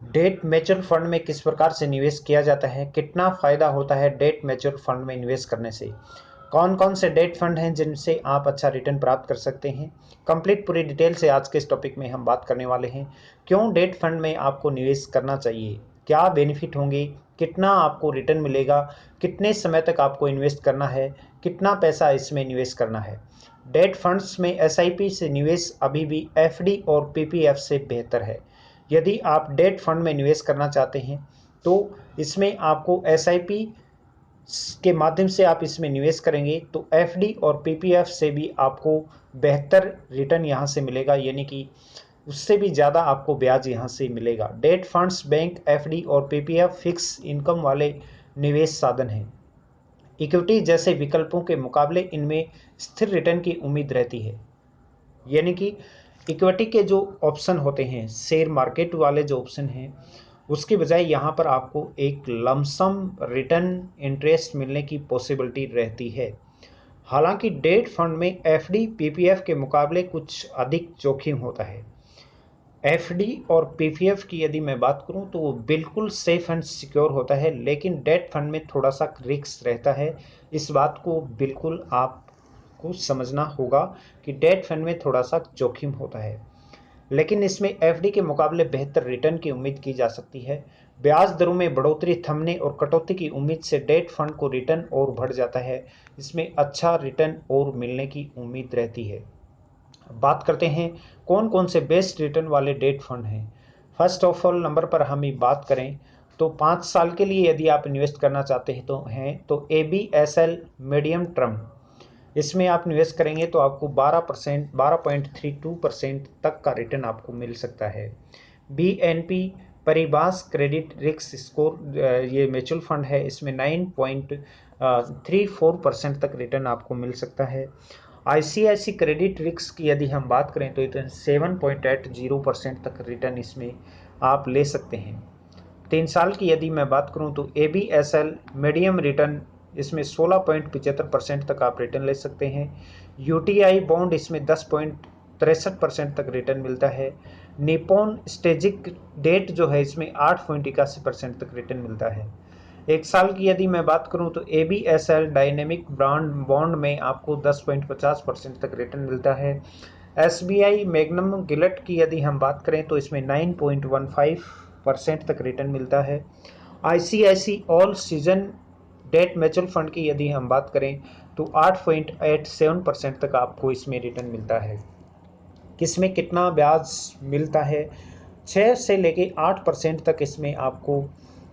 Date mutual fund में किस प्रकार से निवेश किया जाता है, कितना फायदा होता है डेट म्यूचुअल फंड में निवेश करने से, कौन कौन से डेट फंड हैं जिनसे आप अच्छा रिटर्न प्राप्त कर सकते हैं। कंप्लीट पूरी डिटेल से आज के इस टॉपिक में हम बात करने वाले हैं। क्यों डेट फंड में आपको निवेश करना चाहिए, क्या बेनिफिट होंगे, कितना आपको रिटर्न मिलेगा, कितने समय तक आपको इन्वेस्ट करना है, कितना पैसा इसमें निवेश करना है। डेट फंड्स में एसआईपी से निवेश अभी भी एफडी और पीपीएफ से बेहतर है। यदि आप डेट फंड में निवेश करना चाहते हैं तो इसमें आपको एसआईपी के माध्यम से आप इसमें निवेश करेंगे तो एफडी और पीपीएफ से भी आपको बेहतर रिटर्न यहाँ से मिलेगा, यानी कि उससे भी ज़्यादा आपको ब्याज यहाँ से मिलेगा। डेट फंड्स बैंक एफडी और पीपीएफ फिक्स इनकम वाले निवेश साधन हैं। इक्विटी जैसे विकल्पों के मुकाबले इनमें स्थिर रिटर्न की उम्मीद रहती है, यानी कि इक्विटी के जो ऑप्शन होते हैं, शेयर मार्केट वाले जो ऑप्शन हैं, उसके बजाय यहाँ पर आपको एक लमसम रिटर्न इंटरेस्ट मिलने की पॉसिबिलिटी रहती है। हालांकि डेट फंड में एफडी पीपीएफ के मुकाबले कुछ अधिक जोखिम होता है। एफडी और पीपीएफ की यदि मैं बात करूं तो वो बिल्कुल सेफ एंड सिक्योर होता है, लेकिन डेट फंड में थोड़ा सा रिस्क रहता है। इस बात को बिल्कुल आपको समझना होगा कि डेट फंड में थोड़ा सा जोखिम होता है, लेकिन इसमें एफडी के मुकाबले बेहतर रिटर्न की उम्मीद की जा सकती है। ब्याज दरों में बढ़ोतरी थमने और कटौती की उम्मीद से डेट फंड को रिटर्न और बढ़ जाता है। इसमें अच्छा रिटर्न और मिलने की उम्मीद रहती है। बात करते हैं कौन कौन से बेस्ट रिटर्न वाले डेट फंड हैं। फर्स्ट ऑफ ऑल नंबर पर हम बात करें तो 5 साल के लिए यदि आप इन्वेस्ट करना चाहते हैं तो A B S L medium term, इसमें आप निवेश करेंगे तो आपको 12% 12.32% तक का रिटर्न आपको मिल सकता है। B N P Paribas credit risk score, ये म्यूचुअल फंड है, इसमें 9.34% तक रिटर्न आपको मिल सकता है। आईसीआईसी क्रेडिट रिस्क की यदि हम बात करें तो 7.80% तक रिटर्न इसमें आप ले सकते हैं। 3 साल की यदि मैं बात करूं तो A B S L medium return, इसमें 16.75% तक आप रिटर्न ले सकते हैं। यूटीआई बॉन्ड, इसमें 10.63% तक रिटर्न मिलता है। निपॉन स्टेजिक डेट जो है इसमें 8.81% तक रिटर्न मिलता है। 1 साल की यदि मैं बात करूं तो A B S L dynamic brand bond में आपको 10.50% तक रिटर्न मिलता है। S B I Magnum gilt की यदि हम बात करें तो इसमें 9.15% तक रिटर्न मिलता है। ICICI all season debt mutual fund की यदि हम बात करें तो 8.87% तक आपको इसमें रिटर्न मिलता है। किसमें कितना ब्याज मिलता है, 6 से लेके 8% तक इसमें आपको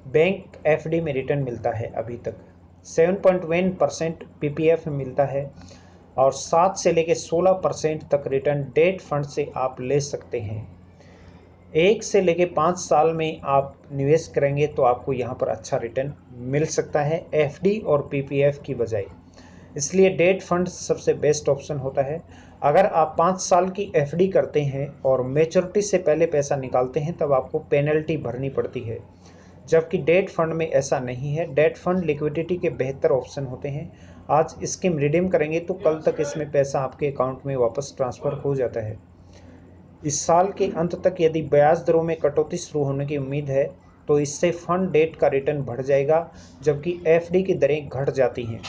बैंक एफडी में रिटर्न मिलता है अभी तक। 7.1% पीपीएफ में मिलता है और 7 से लेके 16% तक रिटर्न डेट फंड से आप ले सकते हैं। 1 से लेके 5 साल में आप निवेश करेंगे तो आपको यहाँ पर अच्छा रिटर्न मिल सकता है एफडी और पीपीएफ की बजाय, इसलिए डेट फंड सबसे बेस्ट ऑप्शन होता है। अगर आप 5 साल की एफडी करते हैं और मेचोरिटी से पहले पैसा निकालते हैं तब आपको पेनल्टी भरनी पड़ती है, जबकि डेट फंड में ऐसा नहीं है। डेट फंड लिक्विडिटी के बेहतर ऑप्शन होते हैं। आज स्कीम रिडीम करेंगे तो कल तक इसमें पैसा आपके अकाउंट में वापस ट्रांसफ़र हो जाता है। इस साल के अंत तक यदि ब्याज दरों में कटौती शुरू होने की उम्मीद है तो इससे फंड डेट का रिटर्न बढ़ जाएगा, जबकि एफडी की दरें घट जाती हैं।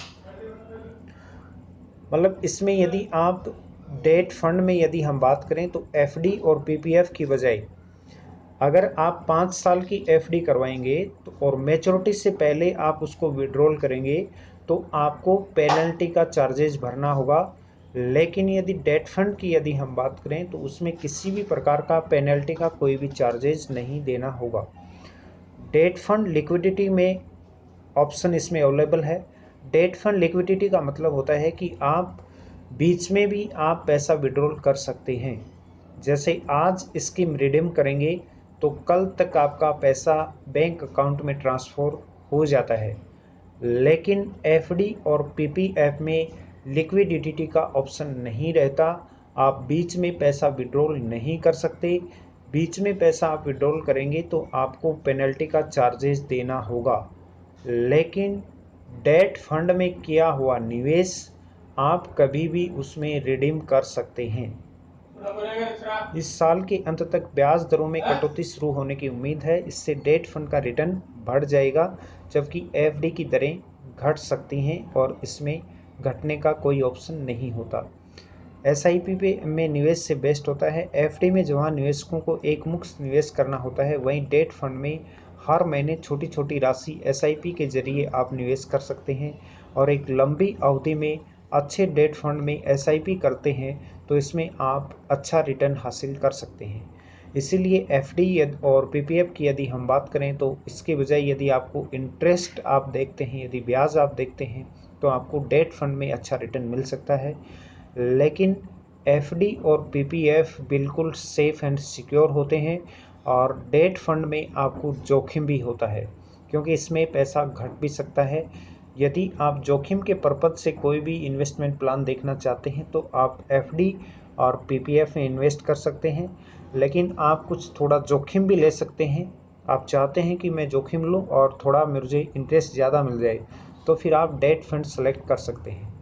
मतलब इसमें यदि आप डेट फंड में यदि हम बात करें तो एफडी और पीपीएफ की बजाय अगर आप 5 साल की एफडी करवाएंगे तो और मैच्योरिटी से पहले आप उसको विड्रॉल करेंगे तो आपको पेनल्टी का चार्जेज भरना होगा। लेकिन यदि डेट फंड की यदि हम बात करें तो उसमें किसी भी प्रकार का पेनल्टी का कोई भी चार्जेज नहीं देना होगा। डेट फंड लिक्विडिटी में ऑप्शन इसमें अवेलेबल है। डेट फंड लिक्विडिटी का मतलब होता है कि आप बीच में भी आप पैसा विड्रॉल कर सकते हैं। जैसे आज स्कीम रिडीम करेंगे तो कल तक आपका पैसा बैंक अकाउंट में ट्रांसफ़र हो जाता है। लेकिन एफडी और पीपीएफ में लिक्विडिटी का ऑप्शन नहीं रहता। आप बीच में पैसा विड्रॉल नहीं कर सकते। बीच में पैसा आप विड्रॉल करेंगे तो आपको पेनल्टी का चार्जेस देना होगा। लेकिन डेट फंड में किया हुआ निवेश आप कभी भी उसमें रिडीम कर सकते हैं। इस साल के अंत तक ब्याज दरों में कटौती शुरू होने की उम्मीद है। इससे डेट फंड का रिटर्न बढ़ जाएगा, जबकि एफडी की दरें घट सकती हैं और इसमें घटने का कोई ऑप्शन नहीं होता। एसआईपी पे में निवेश से बेस्ट होता है। एफडी में जहां निवेशकों को एक मुश्त निवेश करना होता है, वहीं डेट फंड में हर महीने छोटी छोटी राशि एसआईपी के जरिए आप निवेश कर सकते हैं और एक लंबी अवधि में अच्छे डेट फंड में एसआईपी करते हैं तो इसमें आप अच्छा रिटर्न हासिल कर सकते हैं। इसीलिए एफडी और पीपीएफ की यदि हम बात करें तो इसके बजाय यदि आपको इंटरेस्ट आप देखते हैं, यदि ब्याज आप देखते हैं, तो आपको डेट फंड में अच्छा रिटर्न मिल सकता है। लेकिन एफडी और पीपीएफ बिल्कुल सेफ एंड सिक्योर होते हैं और डेट फंड में आपको जोखिम भी होता है, क्योंकि इसमें पैसा घट भी सकता है। यदि आप जोखिम के पर्पज से कोई भी इन्वेस्टमेंट प्लान देखना चाहते हैं तो आप एफडी और पीपीएफ में इन्वेस्ट कर सकते हैं, लेकिन आप कुछ थोड़ा जोखिम भी ले सकते हैं। आप चाहते हैं कि मैं जोखिम लूं और थोड़ा मुझे इंटरेस्ट ज़्यादा मिल जाए, तो फिर आप डेट फंड सेलेक्ट कर सकते हैं।